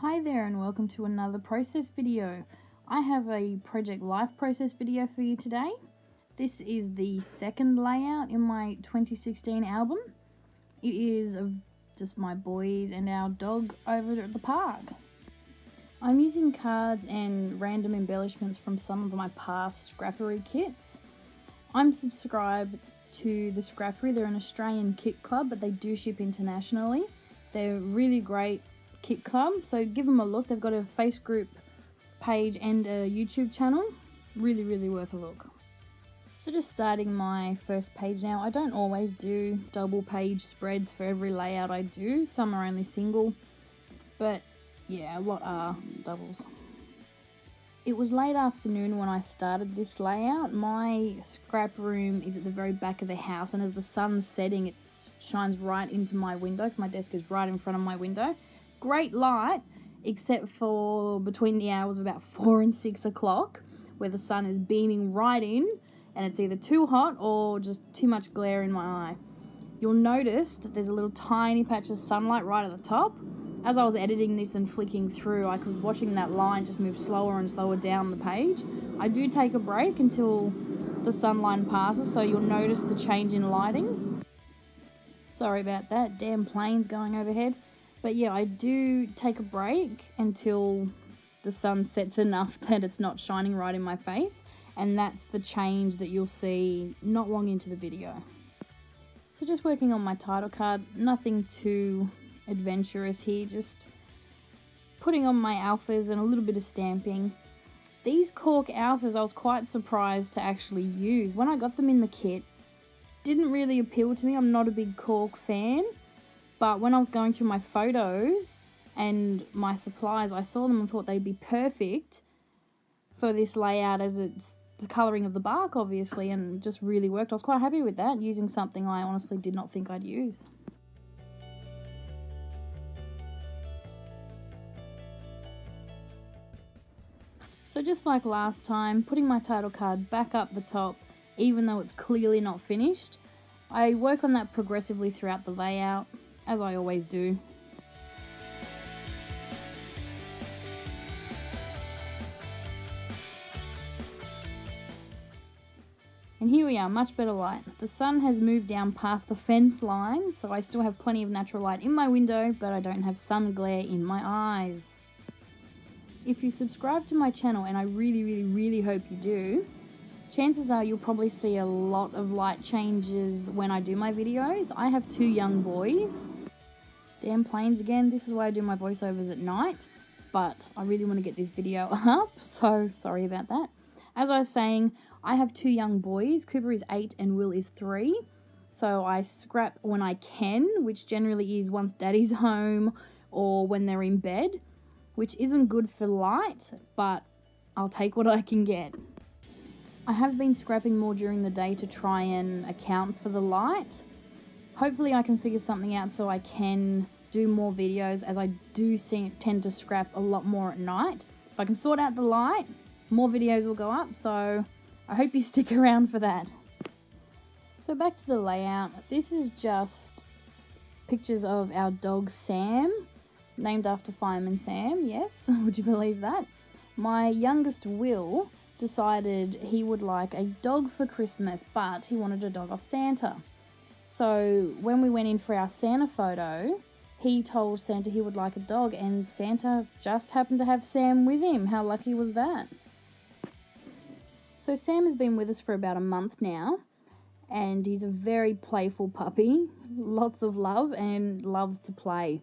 Hi there and welcome to another process video. I have a Project Life process video for you today. This is the second layout in my 2016 album. It is of just my boys and our dog over at the park. I'm using cards and random embellishments from some of my past Scrappery kits. I'm subscribed to the Scrappery. They're an Australian kit club, but they do ship internationally. They're really great kit club, so give them a look. They've got a Facebook group page and a YouTube channel. Really worth a look. So just starting my first page now. I don't always do double page spreads for every layout I do. Some are only single, but yeah, a lot are doubles. It was late afternoon when I started this layout. My scrap room is at the very back of the house, and as the sun's setting, it shines right into my window because my desk is right in front of my window. Great light, except for between the hours of about 4 and 6 o'clock, where the sun is beaming right in, and it's either too hot or just too much glare in my eye. You'll notice that there's a little tiny patch of sunlight right at the top. As I was editing this and flicking through, I was watching that line just move slower and slower down the page. I do take a break until the sunlight passes, so you'll notice the change in lighting. Sorry about that, damn planes going overhead. But yeah, I do take a break until the sun sets enough that it's not shining right in my face, and that's the change that you'll see not long into the video. So just working on my title card, nothing too adventurous here, just putting on my alphas and a little bit of stamping. These cork alphas I was quite surprised to actually use. When I got them in the kit, didn't really appeal to me. I'm not a big cork fan, but when I was going through my photos and my supplies, I saw them and thought they'd be perfect for this layout, as it's the colouring of the bark obviously, and just really worked. I was quite happy with that, using something I honestly did not think I'd use. So just like last time, putting my title card back up the top, even though it's clearly not finished. I work on that progressively throughout the layout, as I always do. And here we are, much better light. The sun has moved down past the fence line, so I still have plenty of natural light in my window, but I don't have sun glare in my eyes. If you subscribe to my channel, and I really hope you do, chances are you'll probably see a lot of light changes when I do my videos. I have 2 young boys. Damn planes again. This is why I do my voiceovers at night, but I really want to get this video up, so sorry about that. As I was saying, I have 2 young boys. Cooper is 8 and Will is 3. So I scrap when I can, which generally is once daddy's home or when they're in bed, which isn't good for light, but I'll take what I can get. I have been scrapping more during the day to try and account for the light. Hopefully I can figure something out so I can do more videos, as I do tend to scrap a lot more at night. If I can sort out the light, more videos will go up, so I hope you stick around for that. So back to the layout. This is just pictures of our dog Sam, named after Fireman Sam, yes, would you believe that? My youngest Will decided he would like a dog for Christmas, but he wanted a dog off Santa. So when we went in for our Santa photo, he told Santa he would like a dog, and Santa just happened to have Sam with him. How lucky was that? So Sam has been with us for about a month now, and he's a very playful puppy, lots of love and loves to play.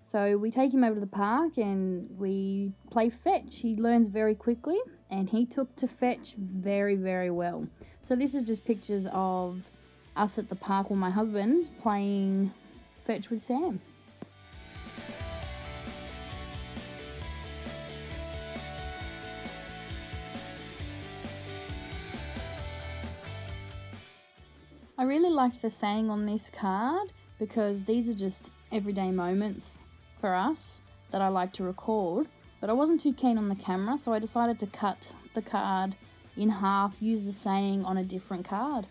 So we take him over to the park and we play fetch. He learns very quickly, and he took to fetch very well. So this is just pictures of us at the park with my husband playing fetch with Sam. I really liked the saying on this card, because these are just everyday moments for us that I like to record, but I wasn't too keen on the camera, so I decided to cut the card in half, use the saying on a different card.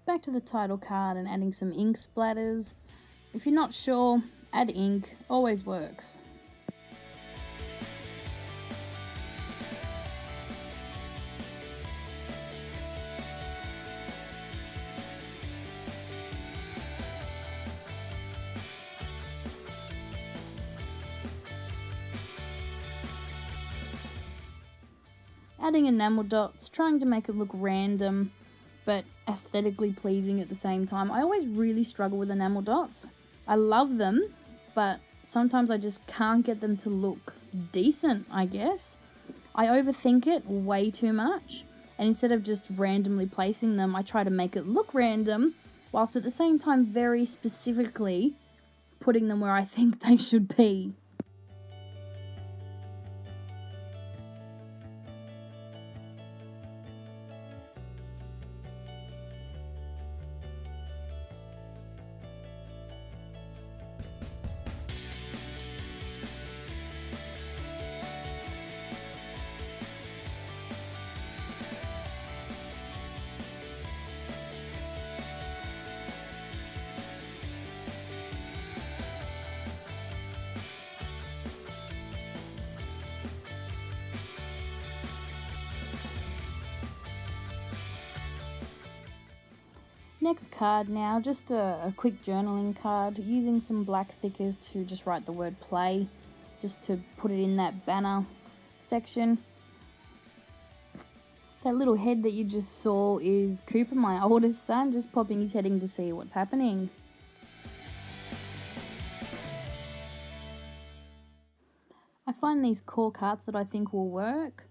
back to the title card and adding some ink splatters. If you're not sure, add ink, always works. Adding enamel dots, trying to make it look random but aesthetically pleasing at the same time. I always really struggle with enamel dots. I love them, but sometimes I just can't get them to look decent, I guess. I overthink it way too much, and instead of just randomly placing them, I try to make it look random, whilst at the same time very specifically putting them where I think they should be. Next card now, just a quick journaling card, using some black thickers to just write the word play, just to put it in that banner section. That little head that you just saw is Cooper, my oldest son, just popping his head in to see what's happening. I find these cork hearts that I think will work.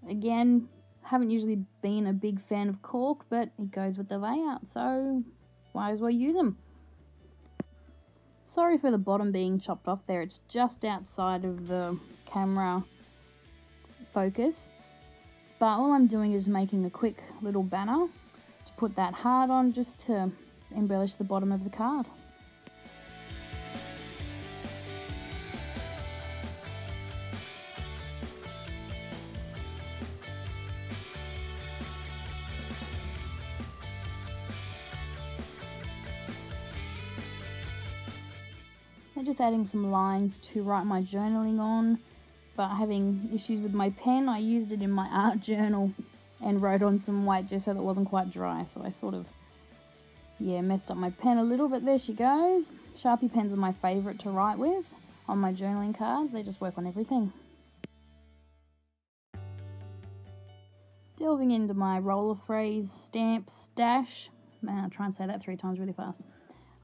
Again, haven't usually been a big fan of cork, but it goes with the layout, so might as well use them. Sorry for the bottom being chopped off there, it's just outside of the camera focus. But all I'm doing is making a quick little banner to put that heart on, just to embellish the bottom of the card. I'm just adding some lines to write my journaling on, but having issues with my pen, I used it in my art journal and wrote on some white just so that it wasn't quite dry, so I sort of, messed up my pen a little, but there she goes. Sharpie pens are my favourite to write with on my journaling cards, they just work on everything. Delving into my roller phrase stamp stash. I'll try and say that 3 times really fast.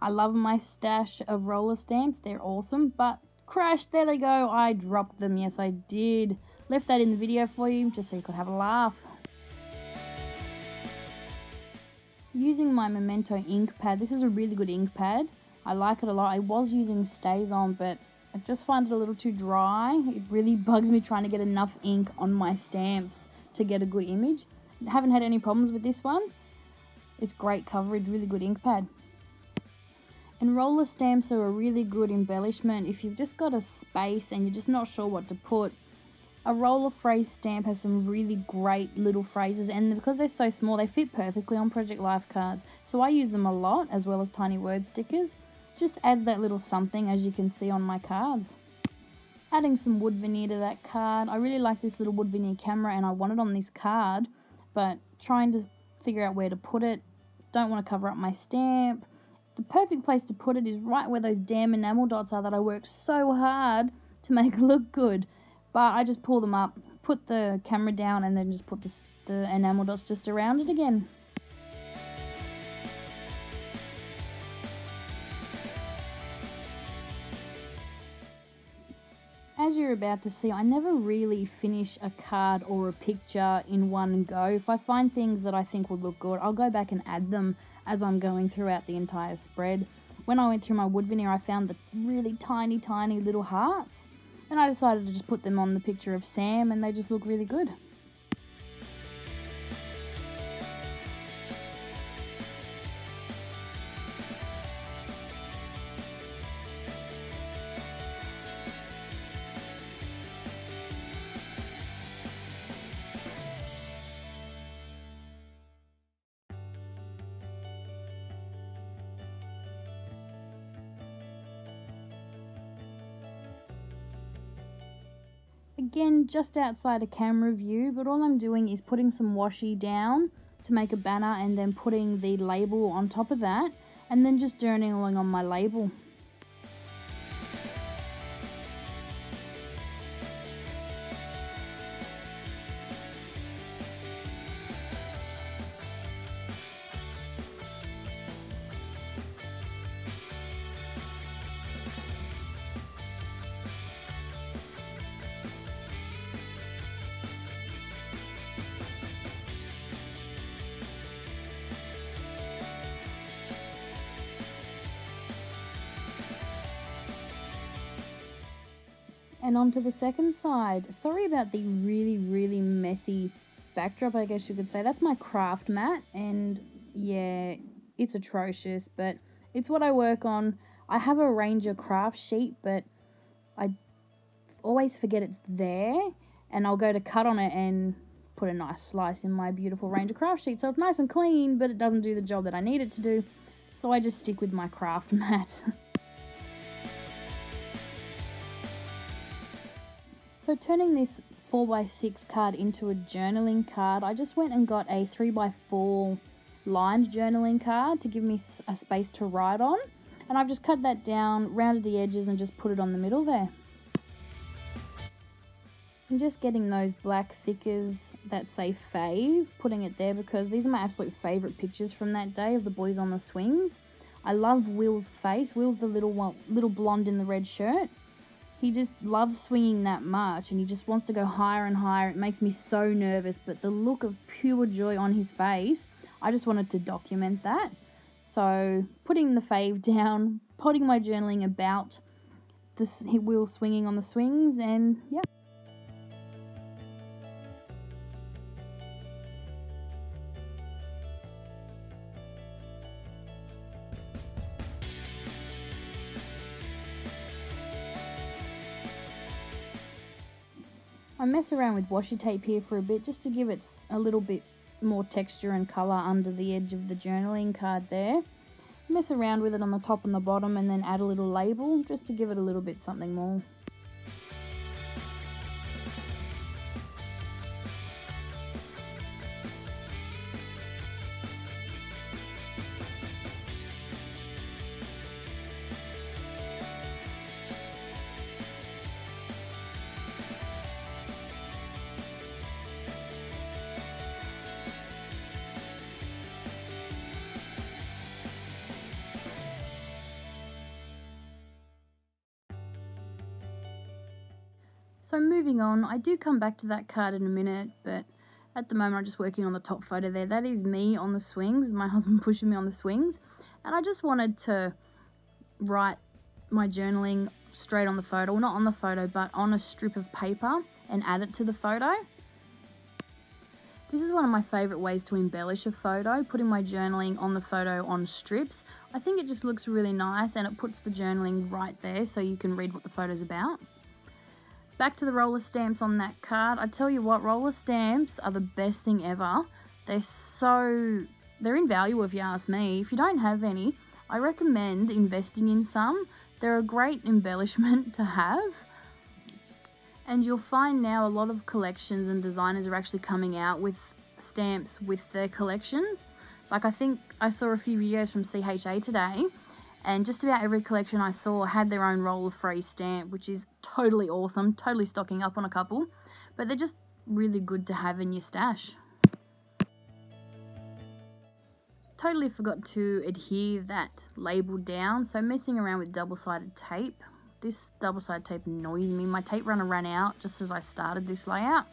I love my stash of roller stamps, they're awesome, but crash, there they go, I dropped them, yes I did. Left that in the video for you, just so you could have a laugh. Using my Memento ink pad, this is a really good ink pad, I like it a lot. I was using StazOn, but I just find it a little too dry. It really bugs me trying to get enough ink on my stamps to get a good image. I haven't had any problems with this one. It's great coverage, really good ink pad. And roller stamps are a really good embellishment if you've just got a space and you're just not sure what to put. A roller phrase stamp has some really great little phrases, and because they're so small, they fit perfectly on Project Life cards. So I use them a lot, as well as tiny word stickers. Just adds that little something, as you can see on my cards. Adding some wood veneer to that card. I really like this little wood veneer camera and I want it on this card, but trying to figure out where to put it. Don't want to cover up my stamp. The perfect place to put it is right where those damn enamel dots are that I worked so hard to make look good. But I just pull them up, put the camera down, and then just put the enamel dots just around it again. As you're about to see, I never really finish a card or a picture in one go. If I find things that I think would look good, I'll go back and add them as I'm going throughout the entire spread. When I went through my wood veneer, I found the really tiny little hearts, and I decided to just put them on the picture of Sam, and they just look really good. Again, just outside a camera view, but all I'm doing is putting some washi down to make a banner and then putting the label on top of that, and then just journaling on my label. And onto the second side. Sorry about the really messy backdrop, I guess you could say. That's my craft mat, and yeah, it's atrocious, but it's what I work on. I have a Ranger craft sheet, but I always forget it's there, and I'll go to cut on it and put a nice slice in my beautiful Ranger craft sheet. So it's nice and clean, but it doesn't do the job that I need it to do. So I just stick with my craft mat. So turning this 4x6 card into a journaling card, I just went and got a 3x4 lined journaling card to give me a space to write on. And I've just cut that down, rounded the edges, and just put it on the middle there. I'm just getting those black thickers that say fave, putting it there because these are my absolute favourite pictures from that day of the boys on the swings. I love Will's face. Will's the little blonde in the red shirt. He just loves swinging that much and he just wants to go higher and higher. It makes me so nervous, but the look of pure joy on his face, I just wanted to document that. So putting the fave down, putting my journaling about this Will swinging on the swings, and yeah. I mess around with washi tape here for a bit just to give it a little bit more texture and colour under the edge of the journaling card there. Mess around with it on the top and the bottom and then add a little label just to give it a little bit something more. So moving on, I do come back to that card in a minute, but at the moment I'm just working on the top photo there. That is me on the swings, my husband pushing me on the swings. And I just wanted to write my journaling straight on the photo, well, not on the photo, but on a strip of paper and add it to the photo. This is one of my favourite ways to embellish a photo, putting my journaling on the photo on strips. I think it just looks really nice and it puts the journaling right there so you can read what the photo's about. Back to the roller stamps on that card. I tell you what, roller stamps are the best thing ever. They're invaluable if you ask me. If you don't have any, I recommend investing in some. They're a great embellishment to have. And you'll find now a lot of collections and designers are actually coming out with stamps with their collections. Like I think I saw a few videos from CHA today, and just about every collection I saw had their own roller-free stamp, which is totally awesome, totally stocking up on a couple. But they're just really good to have in your stash. Totally forgot to adhere that label down, so messing around with double-sided tape. This double-sided tape annoys me. My tape runner ran out just as I started this layout.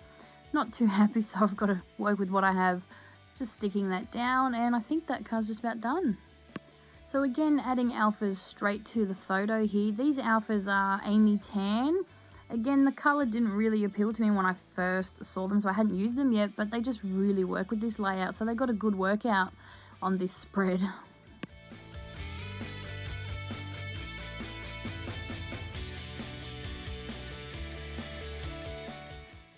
Not too happy, so I've got to work with what I have. Just sticking that down, and I think that card's just about done. So again, adding alphas straight to the photo here. These alphas are Amy Tan. Again, the colour didn't really appeal to me when I first saw them, so I hadn't used them yet, but they just really work with this layout. So they got a good workout on this spread.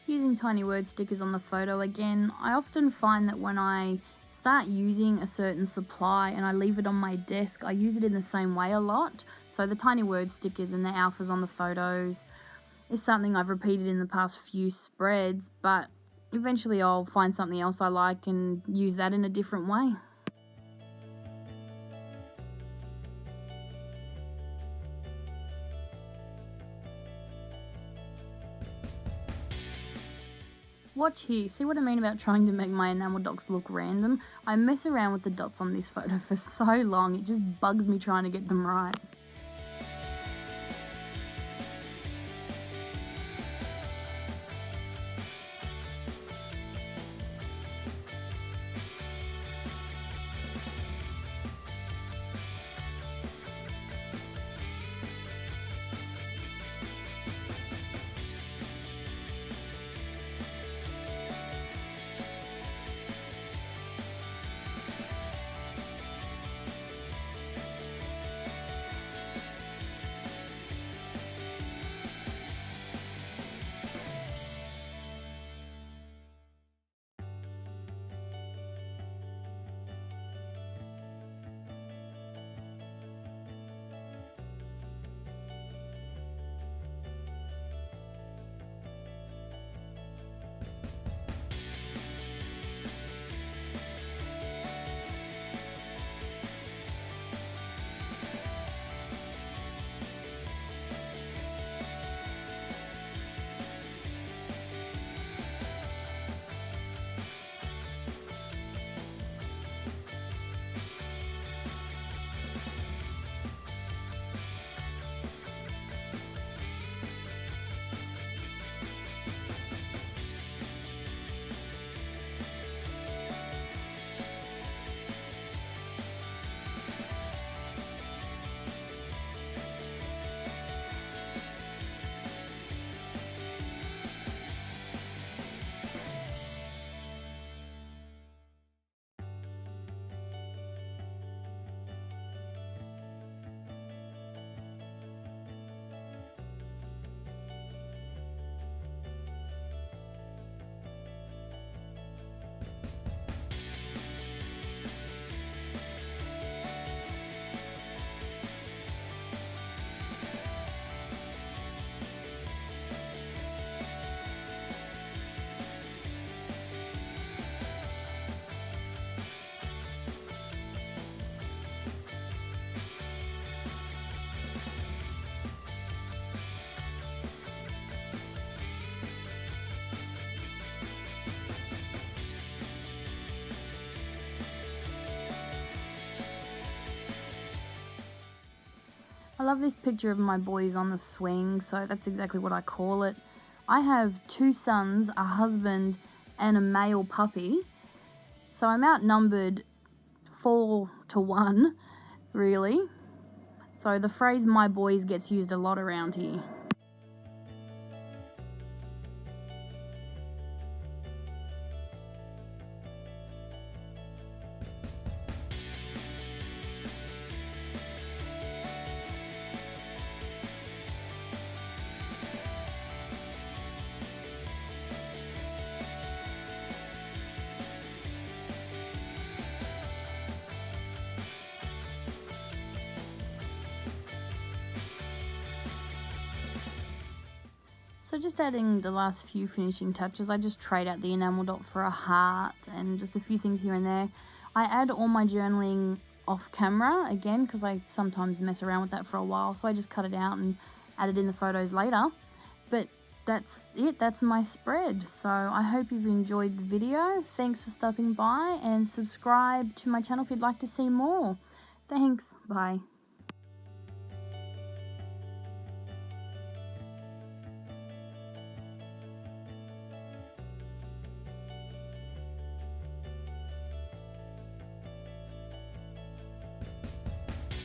Using tiny word stickers on the photo again, I often find that when I start using a certain supply and I leave it on my desk, I use it in the same way a lot. So the tiny word stickers and the alphas on the photos, is something I've repeated in the past few spreads, but eventually I'll find something else I like and use that in a different way. Watch here, see what I mean about trying to make my enamel dots look random? I mess around with the dots on this photo for so long, it just bugs me trying to get them right. I love this picture of my boys on the swing, so that's exactly what I call it. I have 2 sons, a husband, and a male puppy, so I'm outnumbered 4 to 1, really. So the phrase "my boys" gets used a lot around here. So just adding the last few finishing touches, I just trade out the enamel dot for a heart and just a few things here and there. I add all my journaling off camera again because I sometimes mess around with that for a while, so I just cut it out and add it in the photos later. But that's it, that's my spread. So I hope you've enjoyed the video. Thanks for stopping by, and subscribe to my channel if you'd like to see more. Thanks, bye.